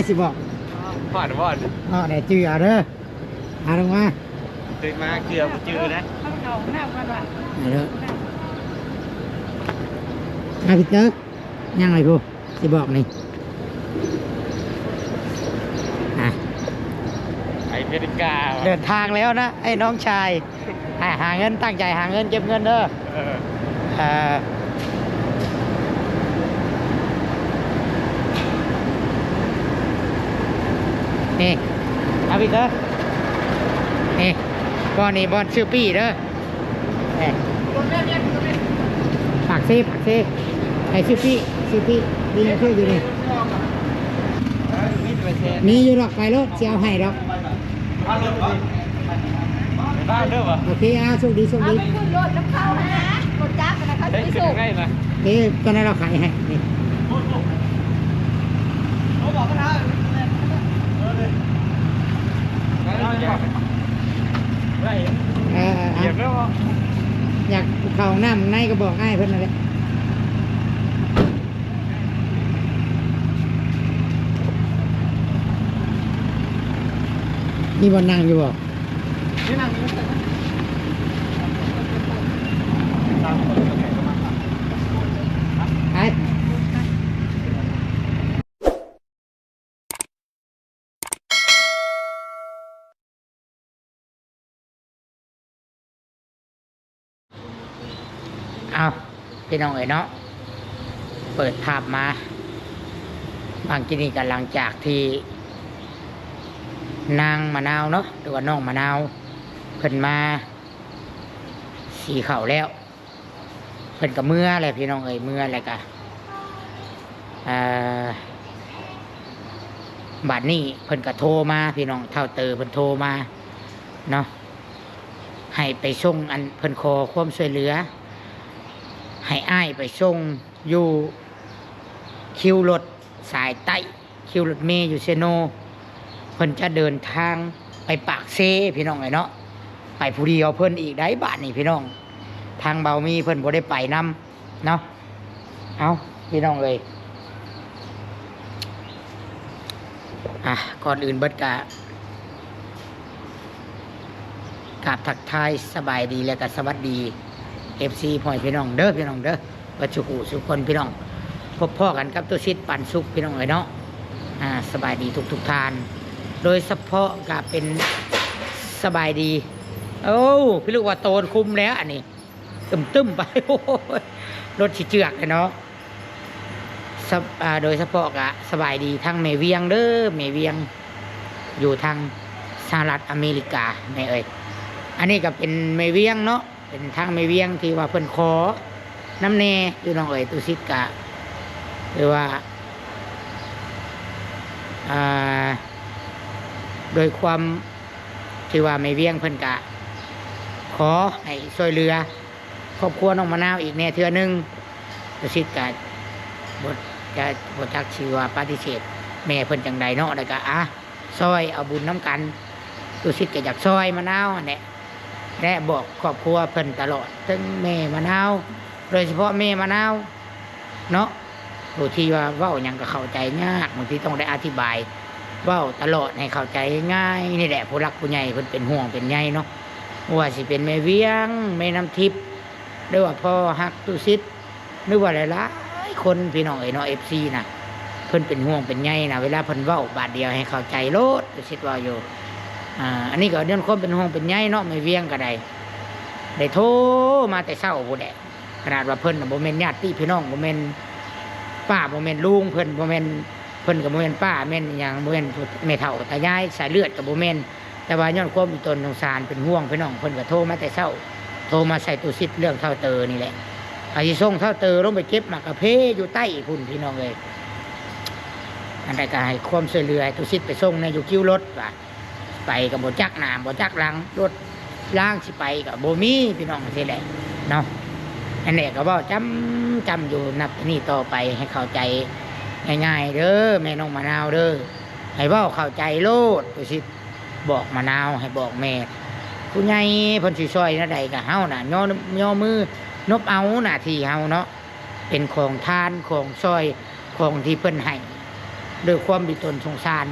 สิบอกผ่อนบ่อนอ๋อเดี๋ยวจือเอาเด้อเอาลงมาตื่นมาเกลือจือนะเอาหน้ากันว่ะเอาเด้อมาพี่เต๋อยังไงกูสิบอกนี่ไอเมริกาเดินทางแล้วนะไอ้น้องชายหาเงินตั้งใจหาเงินเก็บเงินเด้อนี่เอาพี่เต๋อนี่บอลนี่บอลชื่อปี้เด้อปากซีไอ้ชื่อปี้ดีชื่ออยู่นี่มีอยู่หรอกไปรถเชียวให้หรอกบ้านเด้อวะโอเคโชคดีเอาไปขึ้นรถน้ำเข้านะรถจักรนะเขาจะไปส่งง่ายนะตอนนั้นเราขายให้นี่เขาบอกกันนะเหยียบแล้วอยากเข้าห้องน้ำในก็บอกง่ายเพิ่นนั่นแหละมีบนนั่งอยู่บ่ที่นั่งนี่ไอ้เอาพี่น้องเอ๋ยเนาะเปิดภาพมาบางทีนี่กันหลังจากที่นางมะนาวเนาะหรือว่าน้องมะนาวเพิ่นมาสีเข่าแล้วเพิ่นกับเมื่ออะไรพี่น้องเอ๋ยเมื่ออะไรกันบัดนี้เพิ่นก็โทรมาพี่น้องเท่าเตอเพิ่นโทรมาเนาะให้ไปส่งอันเพิ่นขอความช่วยเหลือให้อ้ายไปส่งอยู่คิวรถสายใต้คิวรถเมย์อยู่เซโนเพิ่นจะเดินทางไปปากเซพี่น้องไงเนาะไปผู้เดียวเพิ่นอีกได้บาทนี่พี่น้องทางเบามีเพิ่นบ่ได้ไปนำเนาะเอาพี่น้องเลยก่อนอื่นเบิดกะกราบทักทายสบายดีและก็สวัสดีFC พ่อพี่น้องเด้อพี่น้องเด้อประชุกุสุคนพี่น้องพบพ่อกันกับตัวชิดปันสุขพี่น้องเอ๋ยเนาะสบายดีทุกทานโดยเฉพาะก็เป็นสบายดีโอ้พี่ลูกว่าโตนคุมแล้วอันนี้ตึมไปโอ้รถฉีเจือกเลยเนาะโดยเฉพาะก็สบายดีทั้งเมเวียงเด้อเมเวียงอยู่ทางสหรัฐอเมริกาแม่เอ๋ยอันนี้ก็เป็นเมเวียงเนาะเป็นทางเมเวียงที่ว่าเพิ่นขอน้ำเนอยู่น้องเอ๋ยตุสิตกะหรือว่าโดยความที่ว่าไม่เวียงเพิ่นกะขอให้ช่วยเหลือครอบครัวน้องมะนาวอีกแน่เทื่อนึงตุสิตกะบทจักชื่อว่าปฏิเสธแม่เพิ่นจังใดเนาะแล้วก็ซอยเอาบุญน้ำกันตุสิตก็อยากซอยมะนาวเนี่ยและบอกครอบครัวเพิ่นตลอดทั้งแม่มะนาวโดยเฉพาะแม่มะนาวเนาะบางทีว่าเว้าหยังก็เข้าใจยากบางทีต้องได้อธิบายเว้าตลอดให้เข้าใจง่ายนี่แหละผู้รักผู้ใหญ่เพิ่นเป็นห่วงเป็นใยเนาะว่าสิเป็นแม่เวียงแม่น้ำทิพย์หรือว่าพ่อฮักตุสิตหรือว่าหลายๆคนพี่น้องเอ๋ยเนาะ FC น่ะเพิ่นเป็นห่วงเป็นใยน่ะเวลาเพิ่นเว้าบาดเดียวให้เข้าใจโลดตุสิตว่าอยู่อันนี้ก็เรื่องความเป็นห่วงเป็นใยเนาะแม่เวียงก็ได้โทรมาแต่เช้าผู้ใดขนาดว่าเพิ่นบ่แม่นญาติพี่น้องบ่แม่นป้าบ่แม่นลุงเพิ่นบ่แม่นเพิ่นก็บ่แม่นป้าแม่นหยังบ่แม่นแม่เฒ่าตายายสายเลือดก็บ่แม่นแต่ว่าย้อนความอีตนสงสารเป็นห่วงพี่น้องเพิ่นก็โทรมาแต่เช้าโทรมาใส่ตู้ซิดเรื่องเท่าเตอนี่แหละอาสิส่งเท่าเตอลงไปเก็บหมากกะเพอยู่ใต้พุ่นพี่น้องเอ้ยอันใดก็ให้ความช่วยเหลือให้ตู้ซิดไปส่งในอยู่คิวรถว่าไปก็บ่จักหน้าบ่จักหลังรถล่างสิไปก็บ่มีพี่น้องซี่แหละเนาะอันนี้ก็บอกจำอยู่นับนี่ต่อไปให้เข้าใจง่ายๆเด้อแม่น้องมะนาวเด้อให้เว้าเข้าใจโลดดูสิบอกมะนาวให้บอกแม่ผู้ใหญ่เพิ่นสิซอยนั่นใดก็เฮาน่ะย่อมือนบเอาหน้าที่เฮาเนาะเป็นของทานของซอยของที่เพิ่นให้ โดยความบิดตนสงสาร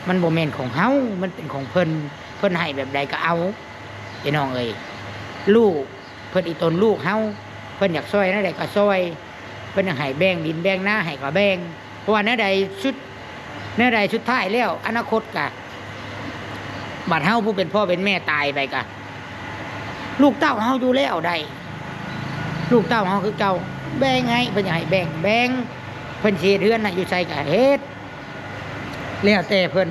มันบ่แม่นของเฮามันเป็นของเพิ่นเพิ่นให้แบบใดก็เอาพี่น้องเอ้ยลูกเพิ่นอีตนลูกเฮาเพิ่นอยากซอยนั่นใดก็ซอยเพิ่นอยากให้แบ่งดินแบ่งหน้าให้ก็แบ่งเพราะว่าแนวใดสุดท้ายแล้วอนาคตก็บัดเฮาผู้เป็นพ่อเป็นแม่ตายไปก็ลูกเต้าเฮาอยู่แล้วได้ลูกเต้าเฮาคือเก่าแบ่งให้เพิ่นอยากให้แบ่งเพิ่นสิเฮ็ดเฮือนน่ะอยู่ไสก็เฮ็ดแล้วแต่เพิ่น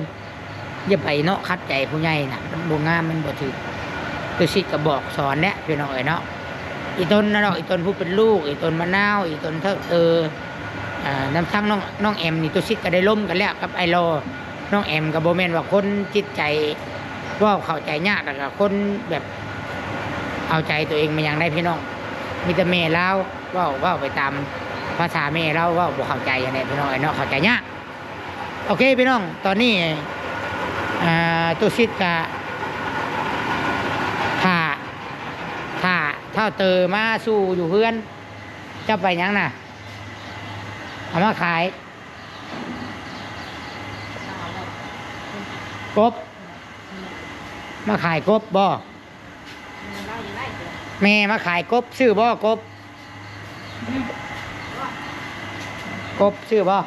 อย่าไปเนาะคัดใจผู้ใหญ่น่ะมันบ่งามมันบ่ถูกตัวสิก็บอกสอนแหละพี่น้องเอ้ยเนาะอีตนน่ะเนาะอีตนผู้เป็นลูกอีตนมะนาวอีตนเท่าน้ำทั้งน้องแอมนี่ตัวสิก็ได้ล้มกันแล้วกับไอโลน้องแอมก็บ่แม่นว่าคนจิตใจเว้าเข้าใจยากแล้วก็คนแบบเอาใจตัวเองมาอย่างได้พี่น้องมีแต่แม่เราเว้าไปตามภาษาแม่เราเว้าบ่เข้าใจอย่างนี้พี่น้องเอ้ยเนาะเข้าใจยากโอเคพี่น้องตอนนี้ตัวซิดกะถ้าเท่าเตอมาสู่อยู่เพื่อนจะไปยังน่ะเอามาขายกบมาขายกบบ่แม่มาขายกบซื้อบ่กบซื้อบ่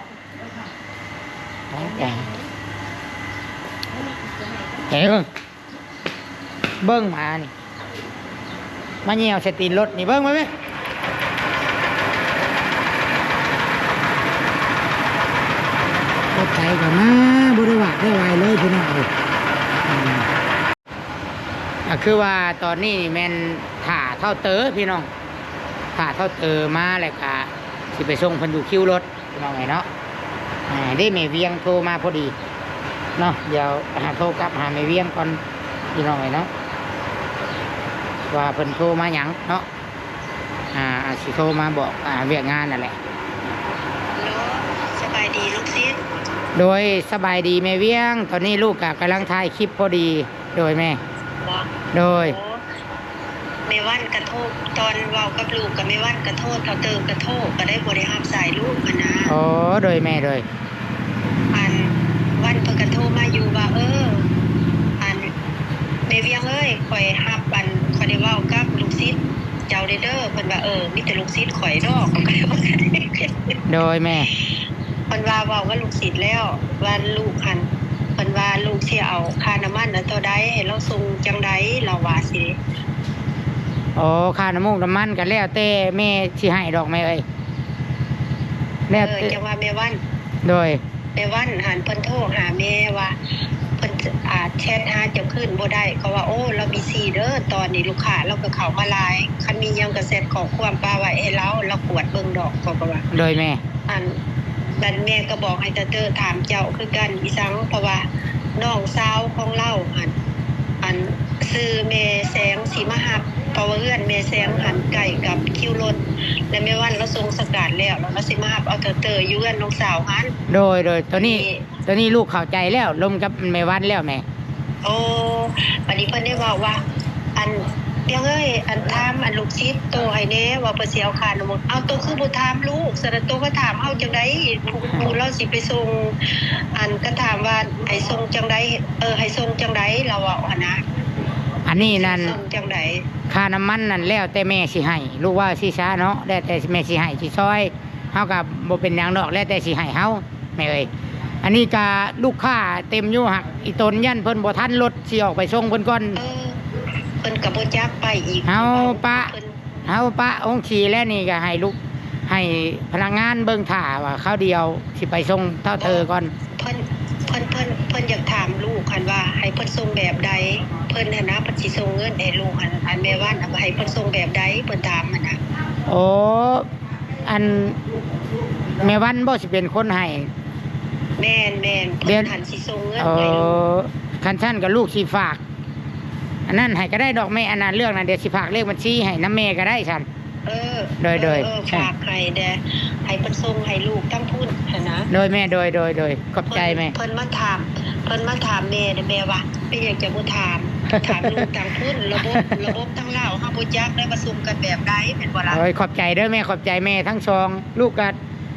เฮ้ยเบิ้งมานี่มาเหี่ยวสตีนรถนี่เบิ้งมาไหมรถไถก่อนนะบริวารได้ไวเลยพี่น้องเลยคือว่าตอนนี้แมนถ่าเท่าเต๋อพี่น้องถ่าเท่าเต๋อมาแล้วก็สิไปส่งเพิ่นอยู่คิวรถพี่น้องไงเนาะได้แม่เวียงโทรมาพอดีเนาะเดี๋ยวหาโทรกลับหาแม่เวียงก่อนพี่น้องไงเนาะว่าเพิ่นโทรมาหยังเนาะสิโทรมาบอกเวียกงานนั่นแหละสบายดีลูกซิด โดยสบายดีแม่เวียงตอนนี้ลูกกำลังถ่ายคลิปพอดีโดยแม่โดยแม่วันกระโทษตอนเว้ากับลูกกับแม่วันกระโทษเขาเติมกระโทษก็ได้บ่ได้รับสายลูกมันนะอ๋อโดยแม่โดยอันวันเพิ่นกระโทษมาอยู่ว่าอันแม่เวียงเอ้ยข่อยรับข่อยได้เว้ากับลูกซิดเจ้าเด้อเพิ่นว่ามีแต่ลูกซิดข่อยดอกก็ได้ว่าโดยแม่เพิ่นว่าเว้ากับลูกซิดแล้วว่าลูกหันเพิ่นว่าลูกสิเอาค่าน้ำมันน่ะเท่าใดให้เราส่งจังได๋เราว่าสิอ๋อค่าน้ำมันกันแล้วแต่แม่สิให้ดอกแม่เอ้ยแล้วจังว่าแม่วันโดยแม่วันหันเพิ่นโทรหาแม่ว่าเพิ่นแชทหาจะขึ้นบ่ได้ก็ว่าเรามีซีเด้อตอนนี้ลูกค้าเราก็เข้ามาหลายคันมีหยังก็เสร็จขอความป้าไว้ให้เรากวดเบิ่งดอกก็ว่าโดยแม่บัดแม่ก็บอกให้ตาเตอถามเจ้าคือกันอีสังเพราะว่าน้องสาวของเราอันซื้อแม่แสงสีมหับเพราะว่าเอื้อนแม่แสงหันไก่กับคิวรถและแม่วันเราทรงสกัดแล้วสิมาหับเอาตาเตออยู่เอื้อนน้องสาวหันโดยตัวนี้ลูกเข้าใจแล้วลมกับแม่วันแล้วแม่บัดนี้เพิ่นได้บอกว่าอันเพียงอันถามอันลูกซิดโตให้แน่ว่าเพิ่นสิเอาค่าน้ำมันเอาโตคือบ่ถามลูกสระโตก็ถามเฮาจังได๋ผู้เราสิไปส่งอันก็ถามว่าให้ส่งจังได๋ให้ส่งจังได๋เราว่านะอันนี้นั่นส่งจังได๋ค่าน้ำมันนั่นแล้วแต่แม่สิให้ลูกว่าสิช้าเนาะแล้วแต่แม่สิให้สิซอยเฮาก็บ่เป็นหยังดอกแล้วแต่สิให้เฮาแม่เอ้ยอันนี้ก็ลูกค้าเต็มอยู่หักอีตนยันเพิ่นบ่ทันรถสิออกไปส่งเพิ่นก่อนเพิ่นก็บ่จักไปอีกเฮาปะองค์ขี่แล้วนี่ก็ให้ลูกให้พนักงานเบิ่งท่าว่าเขาเดียวสิไปส่งเท่าเธอก่อนเพิ่นอยากถามลูกคันว่าให้เพิ่นส่งแบบใดเพิ่นน่ะนะเพิ่นสิส่งเงินให้ลูกอันแม่ว่านให้เพิ่นส่งแบบใดเพิ่นถามมันน่ะอันแม่วันบ่สิเป็นคนให้แม่นเพิ่นหันสิส่งเงินให้ลูกคันท่านกับลูกสิฝากอันนั้นให้ก็ได้ดอกแม่อันนั้นเรื่องนั้นเดี๋ยวสิฝากเลขบัญชีให้น้ำแม่ก็ได้ฉันโดยฝากให้เด้ให้เพิ่นส่งให้ลูกตั้งพุ่นนะโดยแม่โดยขอบใจแม่เพิ่นมาถามแม่แม่ว่าเป็นหยังจะบ่ถามลูกตั้งพุ่นระบบตั้งเล่าเฮาบ่จักได้มาส่งกันแบบใดแม่นบ่ล่ะขอบใจเด้อแม่ขอบใจแม่ทั้งสองลูกก็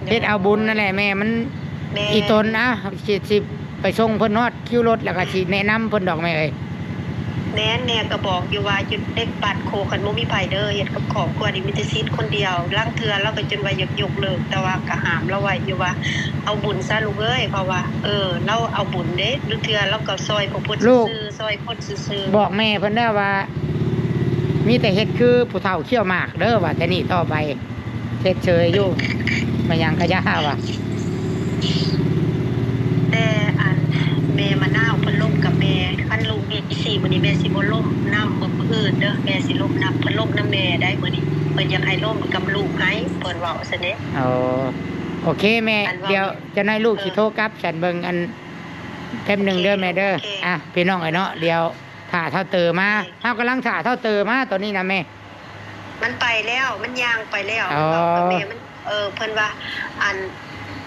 เฮ็ดเอาบุญนั่นแหละแม่มัน แม่ อีตนนะสิไปส่งเพิ่นฮอดคิวรถแล้วก็สิแนะนำเพิ่นดอกแม่เอ้ย แม่ก็บอกอยู่ว่าจุดเด็กปัดโคกันบ่มีไผเด้อเฮ็ดกับครอบครัวนี่มีแต่ซิดคนเดียวลางเทื่อเราก็จนว่าอยากยกเลิกแต่ว่าก็ห้ามเราไว้อยู่ว่าเอาบุญซะลูกเอ้ยเพราะว่าเราเอาบุญเด้ลางเทื่อเราก็ซอยพระพุทธซื่อๆซอยคนซื่อๆ บอกแม่เพิ่นได้อว่า มีแต่เฮ็ดคือผู้เฒ่าเขี้ยวหมากเด้อว่าแต่นี่ต่อไปเฮ็ดเฉยอยู่มายังกะยาว่ะ แต่อันแม่มะนาวเพิ่นล่มกับแม่คันลูกอี4มื้อนี้แม่สิบ่ล่มน้ำมื้ออื่นเด้อแม่สิล่มน้ำเพิ่นล่มน้ำแม่ได้มื้อนี้เพิ่นอยากให้ล่มกับลูกให้เพิ่นเว้าซะเด้ เอาโอเคแม่ อันว่า เดี๋ยวจะให้ลูกสิโทรกลับฉันเบิ่งอันแป๊บหนึงเด้อแม่เด้อ โอเค อ่ะพี่น้องไอ้เนาะเดี๋ยวถ่าเท่าเตอมาเฮากำลังถ่าเท่าเตอมาตอนนี้นะแม่ มันไปแล้วมันย่างไปแล้ว อ๋อ เว้ากับแม่มันเพิ่นว่าอัน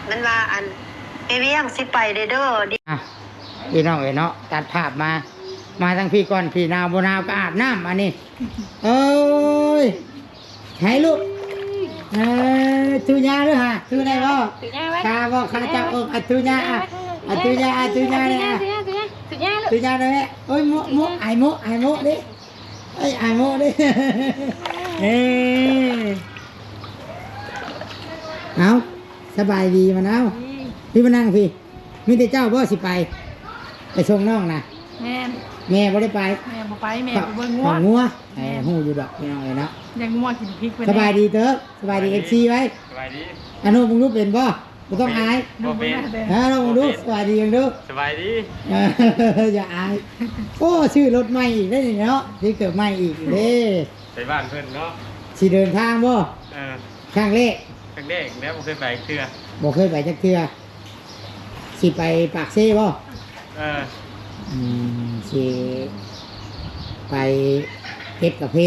มันว่าอันไปเวียงสิไปเด้อ อ่ะพี่น้องไอ้เนาะตัดภาพมาทางพี่ก่อนพี่นาวบ่นาวก็อาบน้ำอันนี้เอ้ยให้ลูกตุญาเด้อฮะตุได้บ่ ตุญาไว้ ข้าบ่ข้าจับอกตุญาอ่ะตุญาเนี่ยอ่ะ ตุญาลูก ตุญาเด้อแม่โอ้ยโมไอ้โมดิเอ้ยไอ้โมดิเอ้เอาสบายดีมันเอาพี่มานั่งพี่มีแต่เจ้าบ่สิไปส่งน้องนะ แม่ แม่บ่ได้ไป แม่บ่ไปแม่ไปเบิ่งงัว ของงัวหูอยู่ดอกพี่น้องเอ้ยเนาะ ยังงัวกินพริกไป สบายดีเด้อสบายดี FC ไว้ สบายดี อนุมึงรู้เป็นบ่บ่ต้องอาย ดูบ่ได้เด้อ ฮะน้องมึงรู้สบายดียังดู สบายดี อย่าอาย โอ้ชื่อรถใหม่อีกได้นี่เนาะที่เกิดใหม่อีกเด้ ไปบ้านเพื่อนเนาะ สิเดินทางบ่ เออ ข้างเลข ครั้งแรกแล้วผมเคยไปเทื่อ บ่เคยไปจักเทื่อสิไปปากเซ่บ่ เออ สิไปเก็บกาแฟ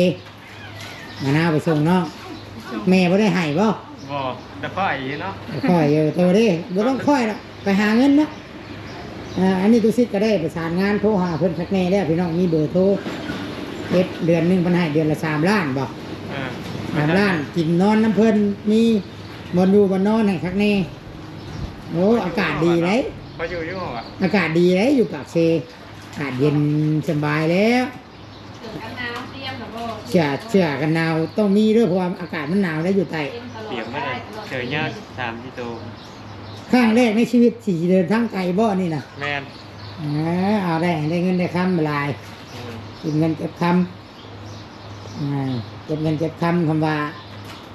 มะนาวไปส่งน้องแม่บ่ได้ให้บ่ บ่แต่พ่ออีเนาะ ค่อยตัวเด้บ่ต้องค่อยหรอกไปหาเงินเนาะอันนี้ตุสิทธิ์ก็ได้ประสานงานโทรหาเพิ่นสักแน่แล้วพี่น้องมีเบอร์โทรเอฟเดือนหนึงเพิ่นให้เดือนละ3 ล้านบ่ เออ 3 ล้านกินนอนน้ำเพิ่นมีบ่อนอยู่บ่อนนอนให้คักแน่โอ้อากาศดีเลย พออยู่ห้องอ่ะ อากาศดีเลยอยู่ปากเซอากาศเย็นสบายแล้วเสื้อกันหนาวต้องมีด้วยเพราะว่าอากาศมันหนาวแล้วอยู่ใต้ เปียกไม่ได้เจอเยอะ3ที่โต ครั้งแรกในชีวิตที่เดินทางไกลบ่นี่นะ แมน เอาได้เงินได้คำลาย อืม เก็บเงินเก็บคำเก็บเงินเก็บคำคำว่า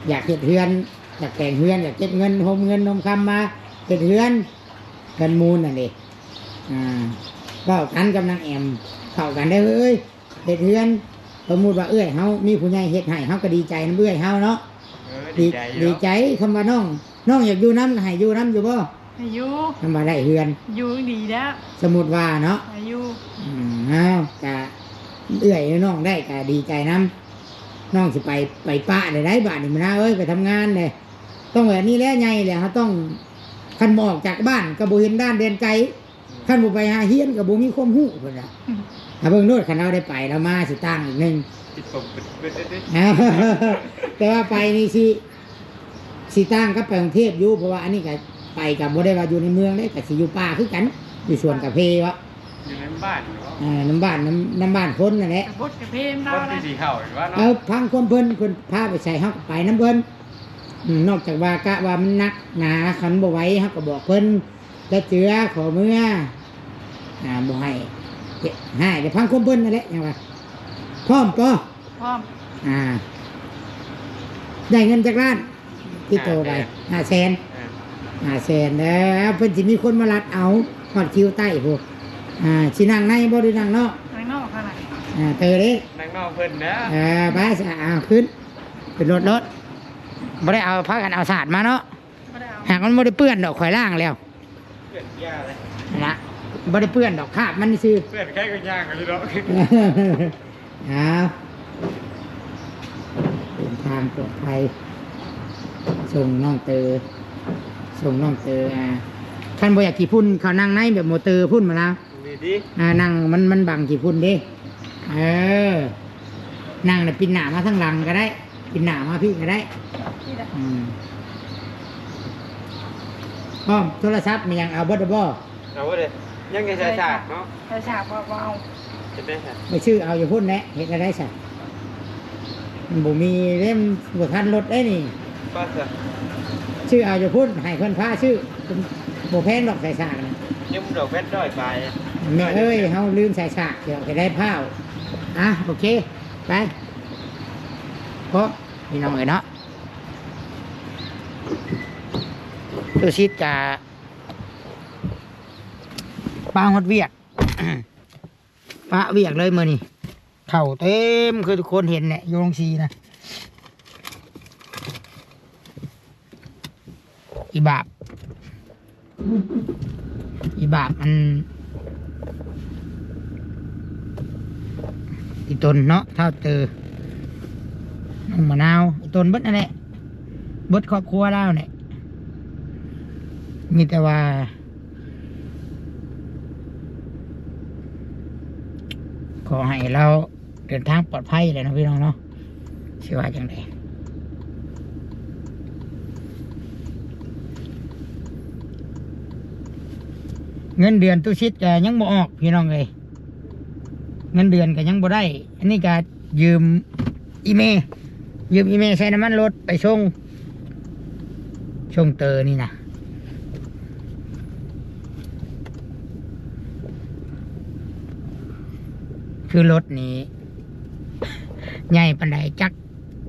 อยากเก็บเฮือนอยากแต่งเฮือนอยากเก็บเงินโฮมเงินโฮมคำมาเก็บเฮือนเงินมูลน่ะดิก็กันกำลังแอมเข้ากันได้เอ้ยเฮ็ดเฮือนสมมุติว่าเฮามีผู้ใหญ่เฮ็ดให้เฮาก็ดีใจนำเฮาเนาะ เออดีใจอยู่ ดีใจคำว่าน้องอยากอยู่น้ำให้อยู่น้ำอยู่บ่ อายุ คำว่าได้เฮือน อยู่ดีแล้ว สมมุติว่าเนาะ อายุ อ้าวกะน้องได้กะดีใจน้ำน้องสิไปป้าได้บ้านนี่มันนะเอ้ยไปทำงานเลยต้องแบบนี้แล้วไงเลยเขาต้องคันบออกจากบ้านกระโบเห็นด้านเดินไกลคันบุไปหาเฮียนกระโบมีความหู้คนละถ้าเบิ่งโน้ตคันเราได้ไปเรามาสิตั้งอีกหนึ่ง ติดผมปิด แต่ว่าไปนี่สิตั้งก็ไปกรุงเทพอยู่เพราะว่าอันนี้ก็ไปกับบ่ได้ว่าอยู่ในเมืองได้กับสิอยู่ป่าคือกันอยู่สวนกาแฟวะ อยู่ในบ้าน น้ำบ้านคนนั่นแหละ กระบดกระเพมเรา คน นะ ที่สีเข่าเห็นว่าเนาะ เอาพังคนเพิ่นพาไปใส่เฮาก็ไปน้ำเพิ่นนอกจากว่ากะว่ามันหนักหนาขันบ่ไหวเฮาก็บอกเพิ่นจะเจือขอเมื่อบ่ให้เดี๋ยวพังคนเพิ่นนั่นแหละยังว่าพร้อมป่ะ พร้อม ได้เงินจากร้านที่โตไป500,000 เออ 500,000แล้วเพิ่นสิมีคนมารัดเอาฮอดคิวใต้พวกสินั่งในบ่ได้นั่งนอก ข้างนอกขนาด เตอเด้ นั่งนอกเพิ่นนะ ไปซะขึ้นเป็นรถบ่ได้เอาพากันเอาสาดมาเนาะ บ่ได้เอา หากมันบ่ได้เปื้อนดอกข่อยล่างแล้ว เพื่อนยาเลย นะบ่ได้เปื้อนดอกคราบมันซื่อ เพื่อนแค่ก็ยากกันเลยเนาะ เอาเดินทางปลอดภัยส่งน้องเตอท่านบ่อยากขี่พุ่นเขานั่งในแบบโมเตอร์พุ่นมาแล้ว ดีดี นั่งมันบังขี่พุ่นเด้นั่งน่ะปินหน้ามาทางหลังก็ได้ปินหน้ามาพี่ก็ได้ ที่ละ เ อ้อมโทรศัพท์มันยังเอาเบิดบ่ เอาไว้เลยยังไงฉากเนาะ ใช่ฉากว่าเอา จะได้ค่ะ ไม่ชื่อเอาอย่าพูดแนะเห็นอะไรซะมันบ่มีเล่มบ่ทันรถได้นี่ ก็จะ ชื่อเอาอย่าพูดให้เพิ่นพาชื่อบ่แพงดอกใส่ฉากนะ ยังดอกเพชรด้อยไป แม่เอ้ยเฮาลืมใส่ฉากเดี๋ยวไปได้ผ้าอ่ะโอเคไปเพราะพี่น้องเอ้ยเนาะตัวชิดกะป้าฮอดเวียก ป้าเวียกเลยมื้อนี้เข่าเต็มคือทุกคนเห็นเนี่ยโยงชีนะอีบาปมันอีตนเนาะเท่าเจอน้องมะนาวอีตนเบิดนั่นแหละเบิดครอบครัวแล้วเนี่ยมีแต่ว่าขอให้เราเดินทางปลอดภัยเลยนะพี่น้องเนาะชื่อว่าจังไดเงินเดือนตู้ชิดก็ยังบ่ออกพี่น้องเลยเงินเดือนก็ยังบ่ได้อันนี้ก็ยืมอีเมใช้น้ำมันรถไปส่งเตอนี่นะคือรถนี้ ใหญ่ปันใดจัก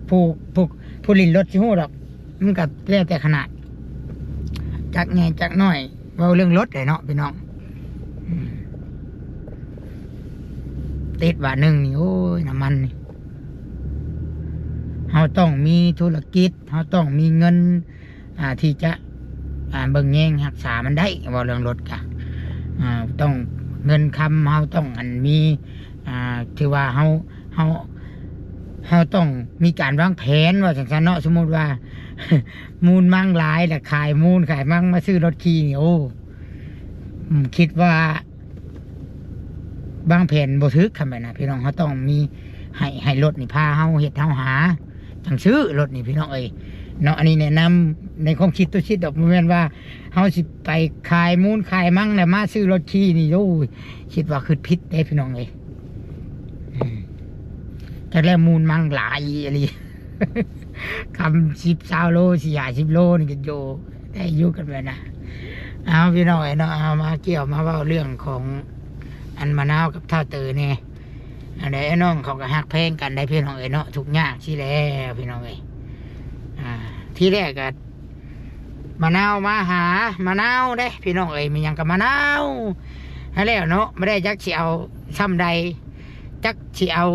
ผู้ลินรถชิฮู้ดอกมันก็แล้วแต่ขนาดจักใหญ่จักน้อยเว้าเรื่องรถเลยเนาะพี่น้องติดว่าหนึ่งนี่โอ้ยน้ำมันนี่เราต้องมีธุรกิจเราต้องมีเงินที่จะเบิ่งแยงรักษามันได้เว้าเรื่องรถกะต้องเงินคำเราต้องมีที่ว่าเราต้องมีการวางแผนว่าจังซั่นเนาะสมมุติว่า มูลมั่งหลายแต่ขายมูลขายมั่งมาซื้อรถขี่นี่โอ้คิดว่าบางแผนบ่ทึกคำแบบนั้นพี่น้องเขาต้องมีให้รถนี่พาเฮาเฮ็ดเฮาหาจังซื้อรถนี่พี่น้องเอ้ยเนาะอันนี้แนะนำในความคิดตัวชิดดอกบ่แม่นว่าเฮาสิไปขายมูลขายมั่งแล้วมาซื้อรถขี่นี่โอ้ยคิดว่าคือผิดเด้พี่น้องเอ้ยจากแล้วมูลมั่งหลายอะไร คำ10-20 โล40-50 โลนี่ก็โยได้อยู่กันไปนะเอาพี่น้องไอ้เนาะเอามาเกี่ยวมาเว้าเรื่องของอันมะนาวกับท่าเตอเนี่ยอันใดไอ้น้องเขาก็ฮักแพงกันได้พี่น้องไอ้เนาะทุกอย่างที่แล้วพี่น้องไอ้ที่แรกก็มะนาวมาหามะนาวได้พี่น้องไอ้มันยังกับมะนาวให้แล้วเนาะไม่ได้จักสิเอาซ้ำใดจักสิเอา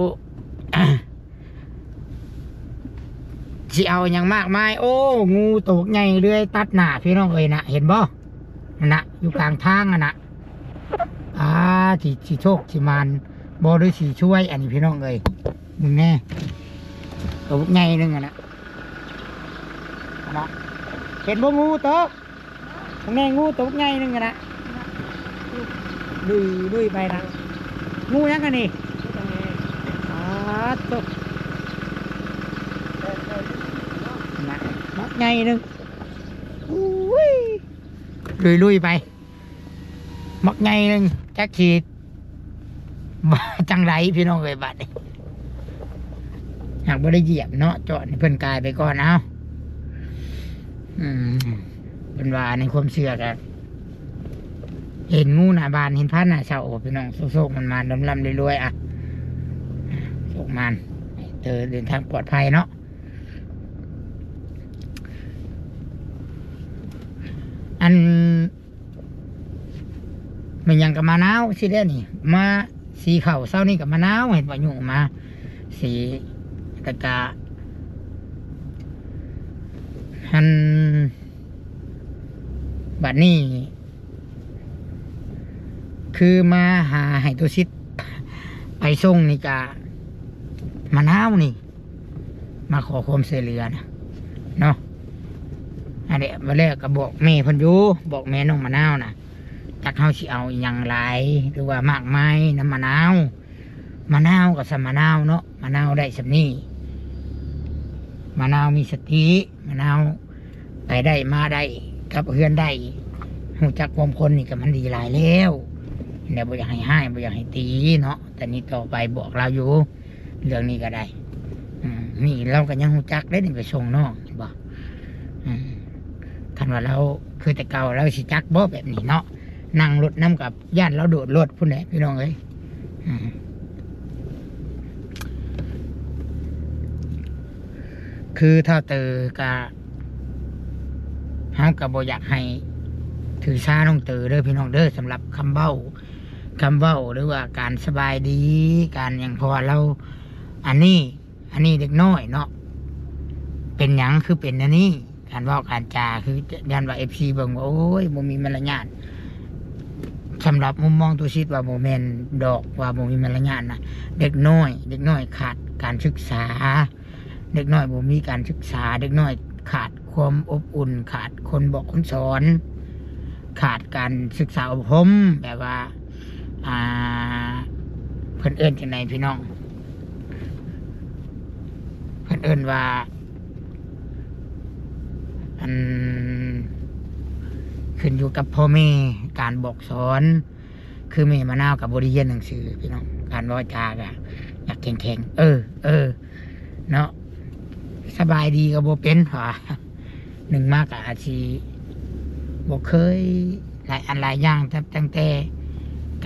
สิเอาอย่างมากมายโอ้งูตกใหญ่เรื่อยตัดหน้าพี่น้องเอ้ยนะเห็นบ่นั่นนะอยู่กลางทางอ่ะนะที่โชคที่มันบ่ด้วยสีช่วยอันนี้พี่น้องเอ้ยมึงแน่ตกใหญ่นึงอ่ะนะเห็นบ่งูตกมึงแน่งูตกใหญ่นึงอ่ะนะดุยไปนะงูยังกันนี่ตกมักไงนึงลุยไปมักไงนึงจักขีดจังไรพี่น้องเลยบัดหากบ่ได้เหยียบเนาะจอดเพิ่นกายไปก่อนเอาเป็นว่าในความเชื่อกันเห็นงูหน้าบานเห็นพันหน้าเสาพี่น้องโชคมันมาลำรวยๆอ่ะโชคมันเดินทางปลอดภัยเนาะอันมันยังกับมะนาวสิเด้นี่มาสีเข่าเศร้านี่กับมะนาวเห็นว่าอยู่มาสีตะกะหันบัดนี้คือมาหาให้ตัวชิดไปส่งนี่กะมะนาวนี่มาขอความช่วยเหลือนะเนาะอันนี้มาแรกก็บอกแม่เพิ่นอยู่บอกแม่น้องมะนาวนะจักเฮาสิเอาอย่างไรหรือว่ามากมายน้ำมะนาวกับสมะนาวเนาะมะนาวได้สำนี้มะนาวมีสติมะนาวไปได้มาได้กับเพื่อนได้ หูจักความคนนี่ก็มันดีหลายแล้วเดี๋ยวบ่อยากให้ห้บ่อยากให้ตีเนาะแต่นี้ต่อไปบอกเราอยู่เรื่องนี้ก็ได้นี่เราก็ยังหูจักได้นี่ไปส่งน้องเห็นบ่คันว่าเราคือแต่เก่าเราสิจักบ่แบบนี้เนาะนั่งรถน้ำกับญาติเราโดดรถพุ่นแหละพี่น้องเอ้ยคือถ้าเตอกะเฮาก็บ่อยากให้ถือซาน้องเตอเด้อพี่น้องเด้อสำหรับคำเว้าหรือว่าการสบายดีการอย่างพอเราอันนี้เด็กน้อยเนาะเป็นหยังคือเป็นอันนี้การเว้าการจาคือยันว่า FC เบิ่งว่าโอ้ยบ่มีมารยาทสำหรับมุมมองตัวชิดว่าบ่แม่นดอกว่าบ่มีมารยาทนะเด็กน้อยขาดการศึกษาเด็กน้อยบ่มีการศึกษาเด็กน้อยขาดความอบอุ่นขาดคนบอกคนสอนขาดการศึกษาอบรมแบบว่าเพิ่นเอิ้นจังไดพี่น้องเพิ่นเอิ้นว่าขึ้นอยู่กับพ่อแม่การบอกสอนคือแม่มะนาวกับบริเรียนหนังสือพี่น้องการว่าจากะอยากแข็งเนาะสบายดีกับโบเป็นหรอหนึ่งมากกับอาชีโบเคยหลายอย่างตั้งแต่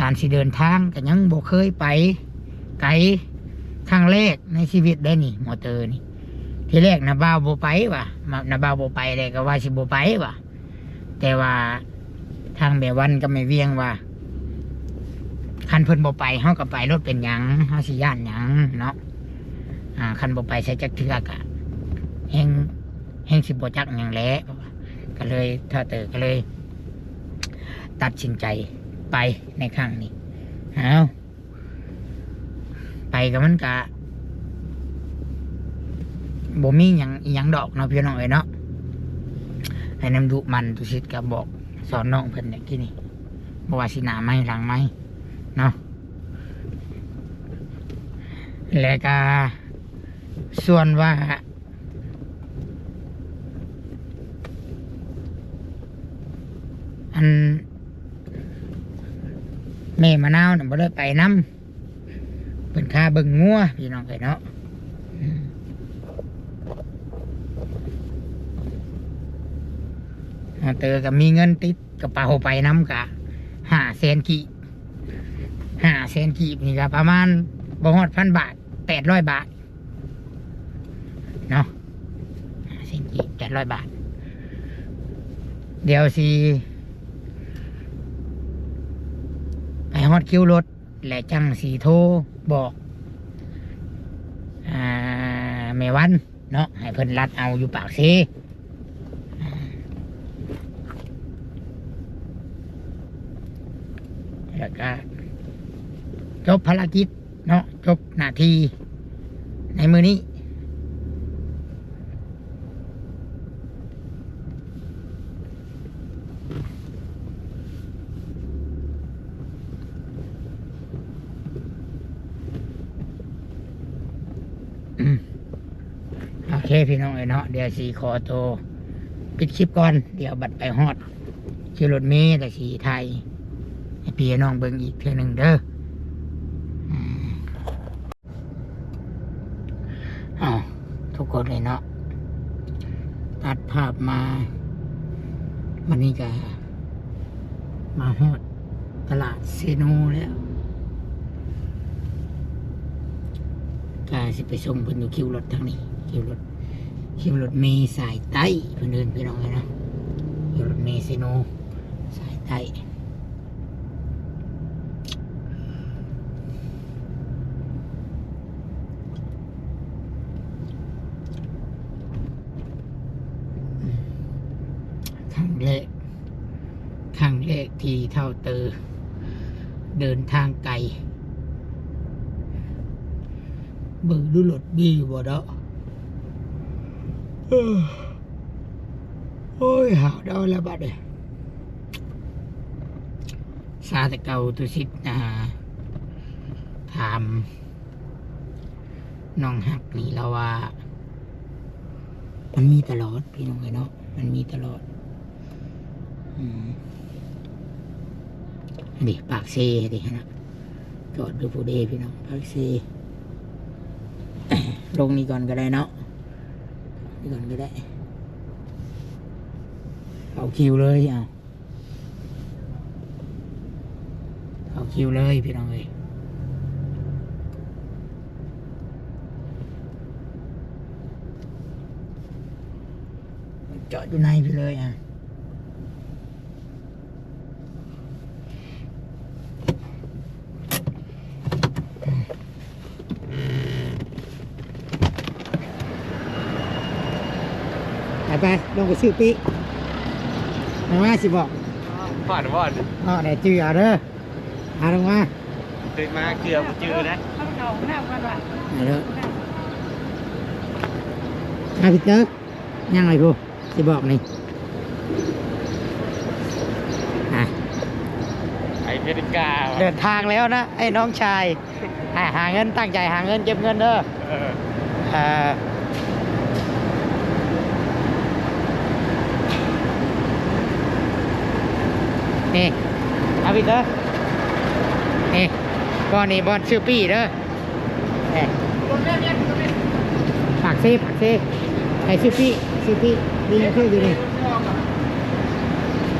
การสิเดินทางก็ยังโบเคยไปไกลครั้งแรกในชีวิตได้นี่มอเตอร์นี่ที่แรกนะบ่าวโบไปว่ะนะบ่าวโบไปเลยก็ว่าสิโบไปว่ะแต่ว่าทางแม่วันก็ไม่เวียงว่าคันเพิ่นโบไปเฮาก็ไปรถเป็นหยังเฮาสิย่านหยังเนาะคันโบไปใช้จักเทือกอะแห้งสิโบจักหยังแล้วก็เลยถ้าเตอก็เลยตัดสินใจไปในครั้งนี้ไปกับมันกะบ่มีหยังดอกเนาะพี่น้องเอ้ยเนาะให้น้ำดุมันตุชิดกับบอกสอนน้องเพิ่นเนี่ยที่นี่บ่ว่าสิหน้าไม้หลังไม้เนาะแล้วก็ส่วนว่าอันแม่มะนาวเนี่ยบ่ได้ไปน้ำเป็นค่าเบิ่งงัวพี่น้องเอ้ยเนาะเตอกับมีเงินติดกระเป๋าไปน้ำกะ500,000 กีบนี่ก็ประมาณบ่ฮอด1,000 บาท800 บาทเนาะ500,000 กีบ800 บาทเดี๋ยวสิไปฮอดคิวรถและจังสีโทรบอกแม่วันเนาะให้เพิ่นรัดเอาอยู่ปากเซแล้วก็จบภารกิจเนาะจบหน้าที่ในมือนี้โอเคพี่น้องเอ้ยเนาะเดี๋ยวสีขอตัวปิดคลิปก่อนเดี๋ยวบัดไปฮอดชื่อรถเมล์แต่สีไทยให้พี่น้องเบิ่งอีกเท่านึงเด้อทุกคนเลยเนาะตัดภาพมาวันนี้ก็มาฮอดตลาดเซโนแล้วก็สิไปส่งเพิ่นอยู่คิวรถทางนี้คิวรถเมล์สายใต้เพิ่นเดินพี่น้องเลยเนาะคิวรถเมล์เซโนสายใต้ครั้งแรกที่เท่าเตอเดินทางไกลเบิ่งดูรถดีบ่เนาะโอ้ยหาวดาวแล้วบัดเลยซาแต่เก่าตัวสิถามน้องหักนี่เราว่ามันมีตลอดพี่น้องเนาะมันมีตลอด นี่ปากเซดินะจอดดูผู้เดพี่น้องปากเซ ลงนี่ก่อนก็ได้เนาะนี่ก่อนก็ได้เอาคิวเลยเอาคิวเลยพี่น้องเอ้ยจอดอยู่ในพี่เลยไปลงไปซื้อปีลงมาสิบอก พอด เดี๋ยวจื้อเอาเด้อเอาลงมา ตื่นมาเกลือบ่จือนะ ข้าวเขาหน้ากันว่ะ เอาเด้อมาพี่เตอร์ยังไงพูสิบอกนี่ไอ้เพชรกา เดินทางแล้วนะไอ้น้องชายหาเงินตั้งใจหาเงินเก็บเงินเด้อนี่เอาพี่เตอร์นี่ก้อนนี้บอลชื่อปี้เด้อปากซีไอ้ชื่อปี้ดีชื่ออยู่นี่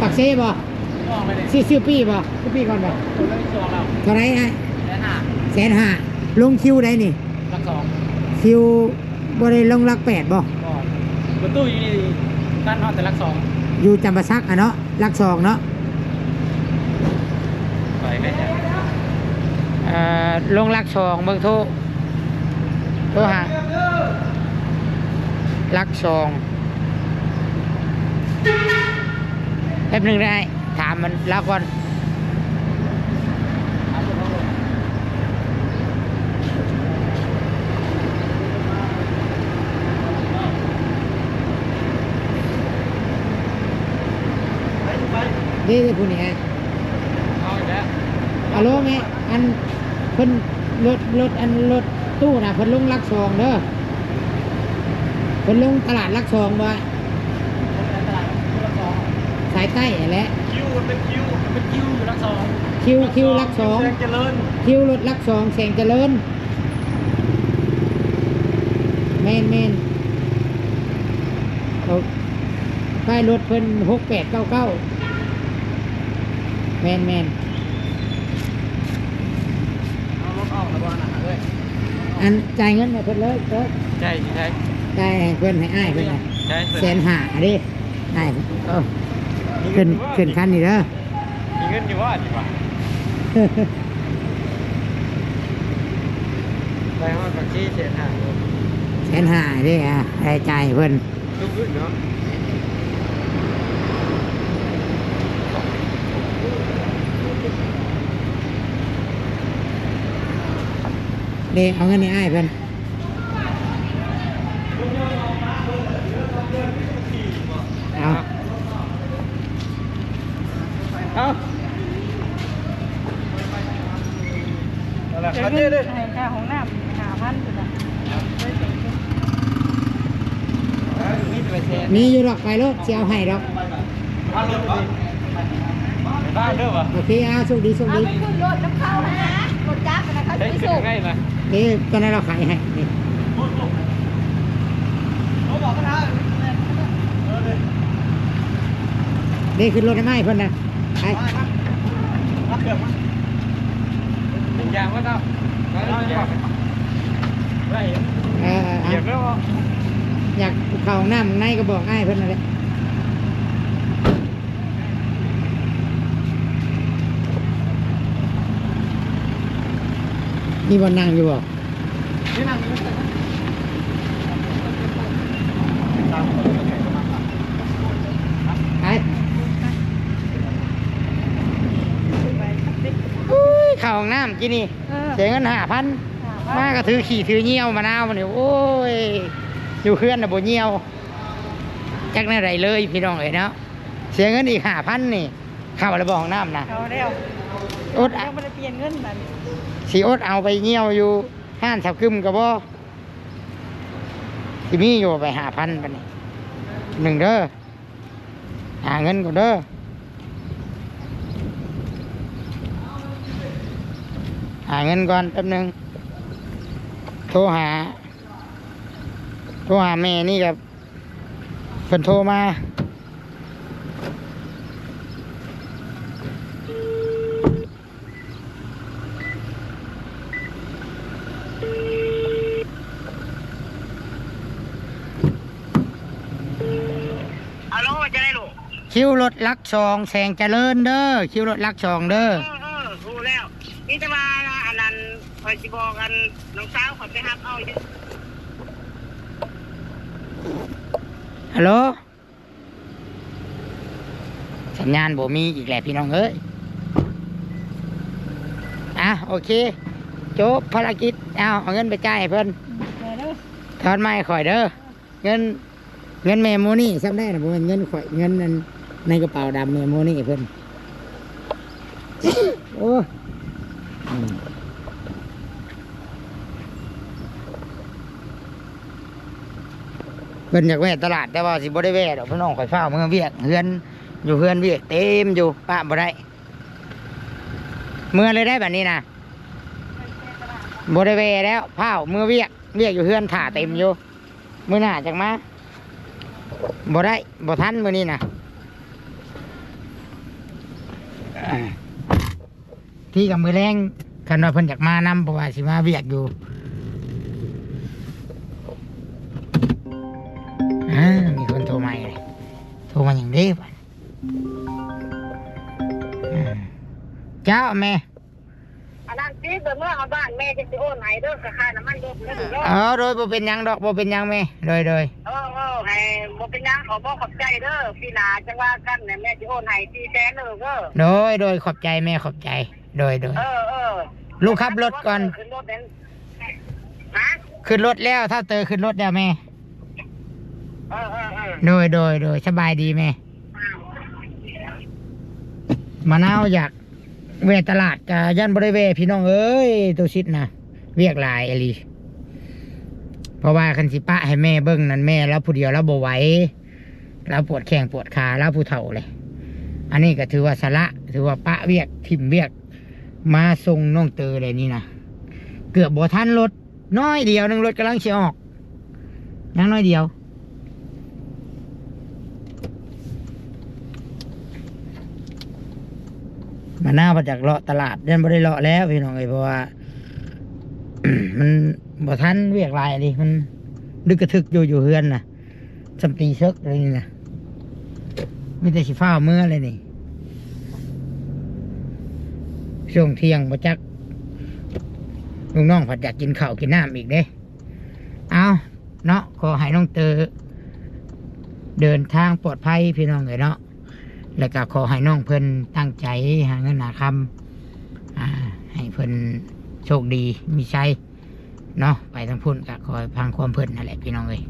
ปากซีบ่ชื่อปี้บ่ชื่อปี้ก่อนบ่เท่าไรไอ้150,000ลงคิวได้นี่ลัก2คิวบ่ได้ลงลัก8บ่ประตูอยู่นี่ด้านนอกแต่ลัก2อยู่จำปาสักเนาะลัก2เนาะไปไหมลงลัก2เบิ่งโทรหาลัก2แป๊บนึงได้ถามมันแล้วก่อนนี่ผู้นี้เอาอีกแล้ว เอาลงไงอันเพิ่นรถอันรถตู้น่ะเพิ่นลงลัก2เด้อเพิ่นลงตลาดลัก2บ่สายใต้แหละ คิวเป็นคิว อยู่ลัก2คิวลัก2 แรงเจริญ คิวรถลัก2แสงเจริญแม่นเอาป้ายรถเพิ่น6899แม่น เอารถออกแล้วบ่นะเอ้ย อันจ่ายเงินให้เพิ่นเลยเด้อ ใช่ จ่ายให้เพิ่นให้อ้ายเพิ่นน่ะ ใช่ 150,000ดิอ้ายขึ้นคันนี่เด้อ มีเงินอยู่ว่าดีกว่าไปว่าปากชีเสียหาย 150,000ดิให้จ่ายให้เพิ่น ทุกขึ้นเนาะ นี่เอาเงินให้อ้ายเพิ่นเอา เอาละ เดี๋ยว เอา เงิ เด้ นให้ค่าของน้ำ5,000ถึงอ่ะ นี่จะไปแทน มีอยู่ดอกไปรถสิเอาให้ดอก บ้านเด้อบ้านเด้อวะ โอเคโชคดี เอาไปขึ้นรถน้ำเข้านะรถจักรนะเขาจะ ได้ ไป ขึ้น ส่ง ง่ายนะ นี่ตอนนั้นเราขายให้นี่นี่ขึ้นรถให้ไหมเพิ่นนะไป เป็นยางว่าเนาะได้ เหยียบแล้วบ่ อยากเข้าห้องน้ำในก็บอกง่ายเพิ่นนั่นแหละมีบ่นั่งอยู่บ่ นี่นั่งนี่ ไปอุ้ยเข้าห้องน้ำกินนี่เสียเงิน5,000มาก็ถือขี่ถือเงี้ยวมะนาวมาเนี่ยโอ้ยอยู่เพื่อนน่ะบ่เงี้ยวจักแนวใดเลยพี่น้องเอ้ยเนาะเสียเงินอีก5,000นี่เข้าแล้วบ่ห้องน้ำนะ เอาแล้ว อด ยังไม่ได้เปลี่ยนเงินบัด สิอดเอาไปเงี้ยวอยู่ห้านสับกึมกับบ่สิมีอยู่ไป5,000ปะนี่1เด้อหาเงินก่อนเด้อ หาเงินก่อนแป๊บหนึงโทรหาแม่นี่กับเพิ่นโทรมาฮัลโหลจะได้ลูก คิวรถลักซองแสงเจริญเด้อคิวรถลักซองเด้อ รู้แล้วนี่จะมาอันนั้นคอยสิบอกกันน้องสาวขอไปรับเอาอยู่ ฮัลโหลสัญญาณบ่มีอีกแหละพี่น้องเอ้ยโอเคจบภารกิจเอาเงินไปจ่ายให้เพิ่น แม่เด้อ ทอดไม้ข่อยเด้อเงินแม่โมนี่ซ้ำได้นะบ่แม่นเงินข่อยเงินนั้นในกระเป๋าดำแม่โมนี่เพิ่น โอ้เพิ่นอยากแวะตลาดแต่ว่าสิบ่ได้แวะดอกพี่น้องข่อยฟ้าวเมืองเวียกเฮือนอยู่เฮือนเวียกเต็มอยู่ป้าบ่ได้เมื่อเลยได้แบบนี้นะบ่ได้แวะแล้วฟ้าวเมื่อเวียกอยู่เฮือนถ่าเต็มอยู่มื้อหน้าจังมาบ่ได้บ่ทันมื้อนี้นะที่กับมือแรงคันว่าเพิ่นอยากมานำเพราะว่าสิมาเวียกอยู่มีคนโทรมาเลยโทรมาอย่างนี้ป่ะเจ้าแม่ อันนั้นสิเมื่อเอาบ้านแม่จะสิโอนไหนเด้อกับค่าน้ำมันรถเด้อ โดยบ่เป็นหยังดอกบ่เป็นหยังแม่โดยให้บ่เป็นหยังขอขอบใจเด้อพี่นาจังว่ากันเนี่ยแม่สิโอนให้400,000เด้อ โดยขอบใจแม่ขอบใจโดย ลูกขับรถก่อน ขึ้นรถนั้นฮะ ขึ้นรถแล้วถ้าเตอขึ้นรถแล้วแม่โดยสบายดีแม่มะนาวอยากเวะตลาดกะยันบริเวพี่น้องเอ้ยตัวชิดนะเวียกหลายอลีเพราะว่าคันสิปะให้แม่เบิ้งนั่นแม่แล้วผู้เดียวแล้วบ่ไหวแล้วปวดแข้งปวดขาแล้วผู้เฒ่าเลยอันนี้ก็ถือว่าสละถือว่าปะเวียกทิมเวียกมาส่งน้องเตอเลยนี่นะเกือบบ่ทันรถน้อยเดียวนึงรถกำลังเชียออกยังน้อยเดียวมาหน้ามาจากเลาะตลาดเดินไม่ได้เลาะแล้วพี่น้องเอ้ยเพราะว่า มันบ่ทันเวียกลายดิมันดึกกระทึกอยู่เฮือนน่ะสำตีเชิกอะไรนี่นะไม่ได้สิฟ้าเมื่อเลยนี่ช่วงเที่ยงบ่จักลุงน้องผัดอยากกินข้าวกินน้ำอีกเด้เอาเนาะขอให้น้องเตอเดินทางปลอดภัยพี่น้องเอ้ยเนาะแล้วก็ขอให้น้องเพิ่นตั้งใจหาเงินหาคำให้เพิ่นโชคดีมีชัยเนาะไปทางพุ่นก็ขอพังความเพิ่นนั่นแหละพี่น้องเอ้ย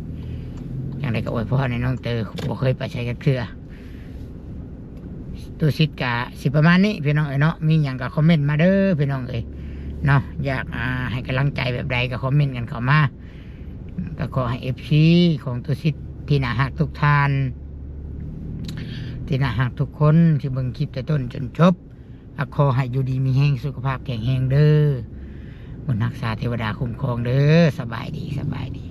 อย่างไรก็อวยพรในน้องเตอบ่เคยไปใช้กันเครือตัวซิดกะสิประมาณนี้พี่น้องเอ้ยเนาะมีอย่างก็คอมเมนต์มาเด้อพี่น้องเอ้ยเนาะอยากให้กำลังใจแบบใดก็คอมเมนต์กันเข้ามาก็ขอให้FCของตัวซิดที่น่าฮักทุกท่านที่น่าหักทุกคนที่เบิ่งคลิปแต่ต้นจนจบขอให้อยู่ดีมีแห้งสุขภาพแข็งแรงเด้อบนรักษาเทวดาคุ้มครองเด้อสบายดี